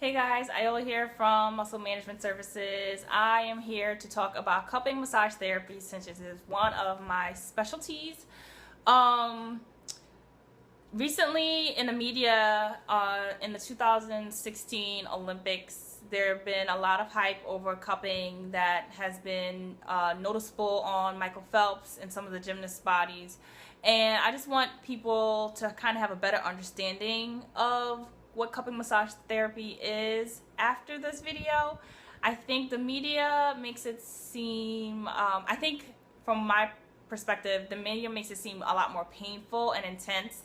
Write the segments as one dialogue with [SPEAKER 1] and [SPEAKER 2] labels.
[SPEAKER 1] Hey guys, Iola here from Muscle Management Services. I am here to talk about cupping massage therapy since it is one of my specialties. Recently in the media, in the 2016 Olympics, there have been a lot of hype over cupping that has been noticeable on Michael Phelps and some of the gymnast bodies. And I just want people to kind of have a better understanding of what cupping massage therapy is after this video. I think the media makes it seem, I think from my perspective, the media makes it seem a lot more painful and intense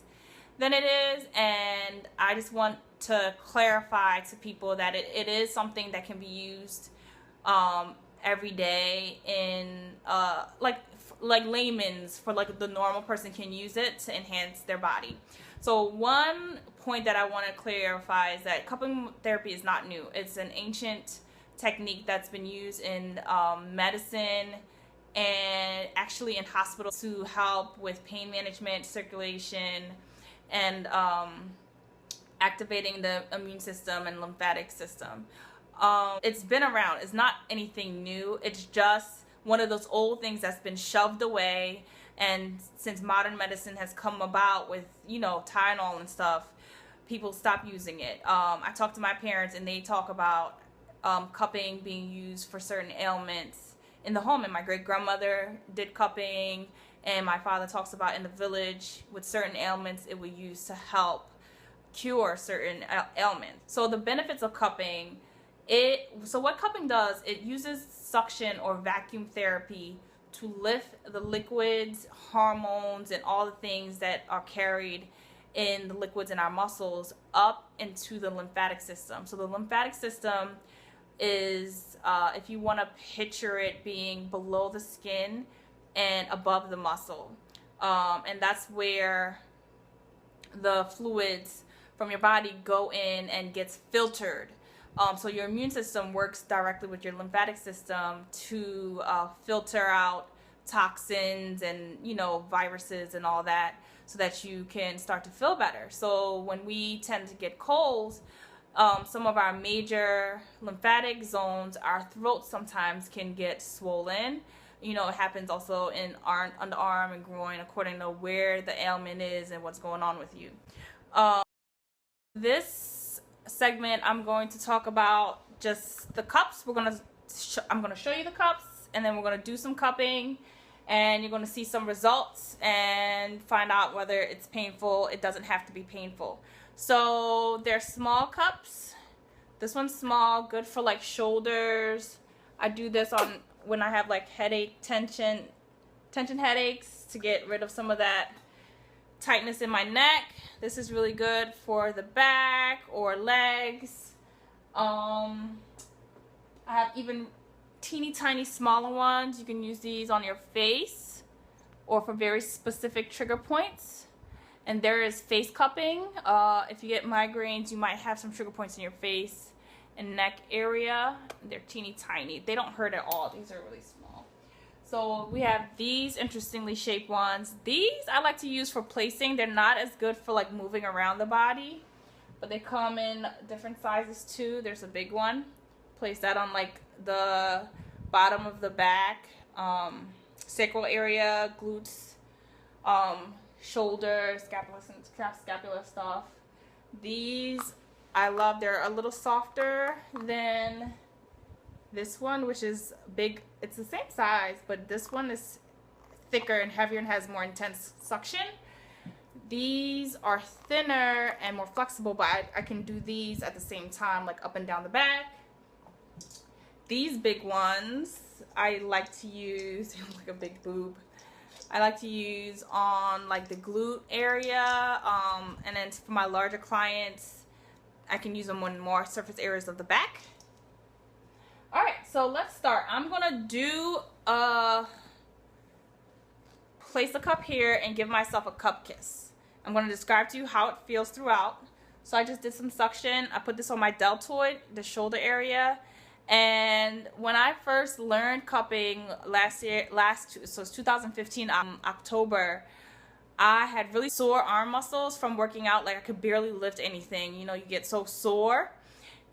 [SPEAKER 1] than it is, and I just want to clarify to people that it is something that can be used every day in like layman's, for like the normal person can use it to enhance their body. So one point that I want to clarify is that cupping therapy is not new. It's an ancient technique that's been used in medicine and actually in hospitals to help with pain management, circulation, and activating the immune system and lymphatic system. It's been around. It's not anything new. It's just one of those old things that's been shoved away, and since modern medicine has come about with, you know, Tylenol and stuff, people stop using it. I talk to my parents and they talk about cupping being used for certain ailments in the home, and my great-grandmother did cupping, and my father talks about in the village with certain ailments it would use to help cure certain ailments. So the benefits of cupping, so what cupping does, it uses suction or vacuum therapy to lift the liquids, hormones, and all the things that are carried in the liquids in our muscles up into the lymphatic system. So the lymphatic system is, if you want to picture it being below the skin and above the muscle, and that's where the fluids from your body go in and gets filtered. So your immune system works directly with your lymphatic system to filter out toxins and, you know, viruses and all that, so that you can start to feel better. So when we tend to get colds, some of our major lymphatic zones, our throat sometimes can get swollen. You know, it happens also in underarm and groin, according to where the ailment is and what's going on with you. This segment, I'm going to talk about just the cups. I'm gonna show you the cups, and then we're gonna do some cupping, and you're gonna see some results and find out whether it's painful. It doesn't have to be painful. So they're small cups. This one's small, good for like shoulders. I do this on when I have like tension headaches, to get rid of some of that tightness in my neck. This is really good for the back or legs. I have even teeny tiny smaller ones. You can use these on your face or for very specific trigger points. And there is face cupping. If you get migraines, you might have some trigger points in your face and neck area. They're teeny tiny. They don't hurt at all. These are really small. So we have these interestingly shaped ones. These I like to use for placing. They're not as good for like moving around the body, but they come in different sizes too. There's a big one. Place that on like the bottom of the back, sacral area, glutes, shoulder, scapular stuff. These I love. They're a little softer than this one, which is big. It's the same size, but this one is thicker and heavier and has more intense suction. These are thinner and more flexible, but I can do these at the same time, like up and down the back. These big ones I like to use like a big boob. I like to use on like the glute area, and then for my larger clients, I can use them on more surface areas of the back. All right, so let's start. I'm gonna do place a cup here and give myself a cup kiss. I'm gonna describe to you how it feels throughout. So I just did some suction. I put this on my deltoid, the shoulder area. And when I first learned cupping so it's 2015, October, I had really sore arm muscles from working out. Like I could barely lift anything. You know, you get so sore.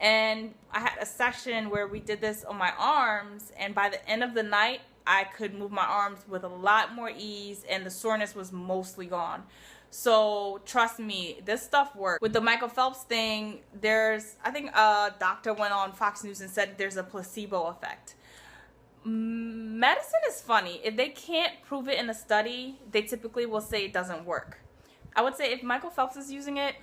[SPEAKER 1] And I had a session where we did this on my arms, and by the end of the night, I could move my arms with a lot more ease, and the soreness was mostly gone. So trust me, this stuff works. With the Michael Phelps thing, I think a doctor went on Fox News and said there's a placebo effect. Medicine is funny. If they can't prove it in a study, they typically will say it doesn't work. I would say if Michael Phelps is using it,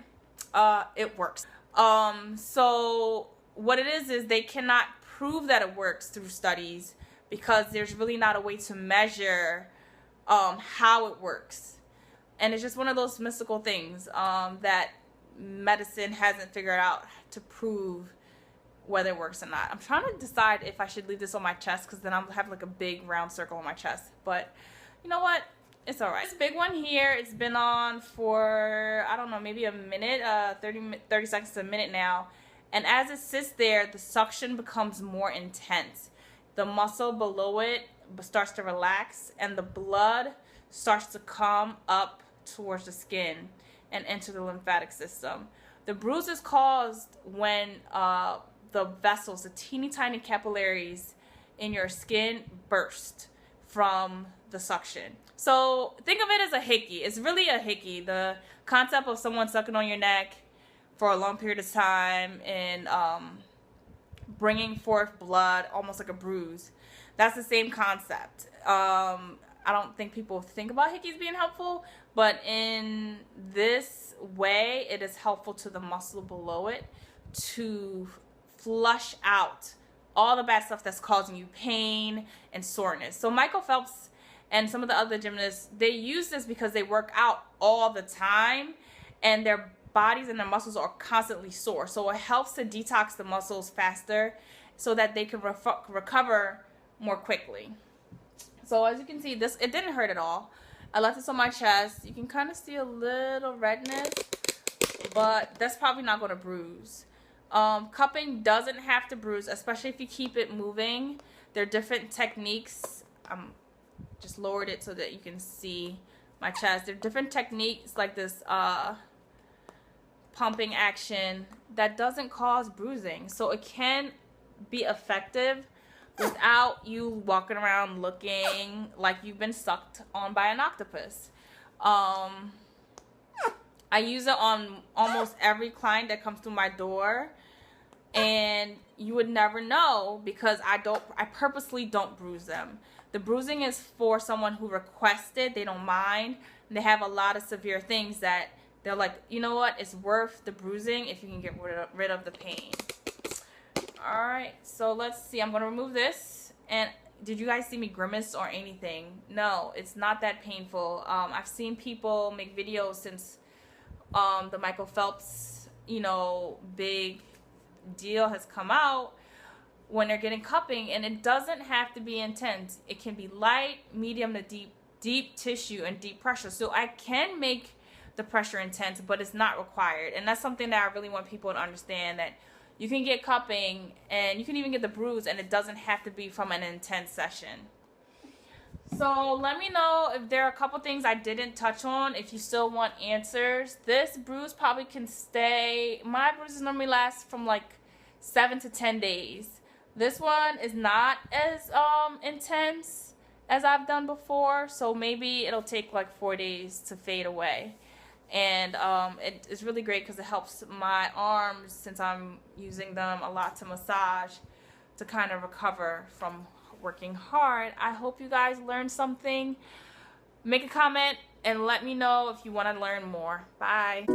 [SPEAKER 1] it works. So what it is they cannot prove that it works through studies because there's really not a way to measure how it works. And it's just one of those mystical things that medicine hasn't figured out to prove whether it works or not. I'm trying to decide if I should leave this on my chest because then I'll have like a big round circle on my chest. But you know what? It's alright. This big one here, it's been on for, I don't know, maybe a minute, 30 seconds to a minute now. And as it sits there, the suction becomes more intense. The muscle below it starts to relax and the blood starts to come up towards the skin and enter the lymphatic system. The bruise is caused when the vessels, the teeny tiny capillaries in your skin burst from the suction. So think of it as a hickey. It's really a hickey. The concept of someone sucking on your neck for a long period of time and bringing forth blood, almost like a bruise. That's the same concept. I don't think people think about hickeys being helpful, but in this way, it is helpful to the muscle below it to flush out all the bad stuff that's causing you pain and soreness. So Michael Phelps and some of the other gymnasts, they use this because they work out all the time and their bodies and their muscles are constantly sore. So it helps to detox the muscles faster so that they can recover more quickly. So as you can see, it didn't hurt at all. I left this on my chest. You can kind of see a little redness, but that's probably not going to bruise. Cupping doesn't have to bruise, especially if you keep it moving. There are different techniques. Just lowered it so that you can see my chest. There are different techniques like this pumping action that doesn't cause bruising. So it can be effective without you walking around looking like you've been sucked on by an octopus. I use it on almost every client that comes through my door. And you would never know because I purposely don't bruise them. The bruising is for someone who requested, they don't mind. And they have a lot of severe things that they're like, you know what, it's worth the bruising if you can get rid of the pain. Alright, so let's see. I'm going to remove this. And did you guys see me grimace or anything? No, it's not that painful. I've seen people make videos since the Michael Phelps, big deal has come out when they're getting cupping, and it doesn't have to be intense. It can be light, medium to deep tissue and deep pressure. So I can make the pressure intense, but it's not required. And that's something that I really want people to understand, that you can get cupping and you can even get the bruise and it doesn't have to be from an intense session. So let me know if there are a couple things I didn't touch on, if you still want answers. This bruise probably can stay, my bruises normally last from like 7 to 10 days. This one is not as intense as I've done before, so maybe it'll take like 4 days to fade away. And it's really great because it helps my arms, since I'm using them a lot to massage, to kind of recover from working hard. I hope you guys learned something. Make a comment and let me know if you want to learn more. Bye.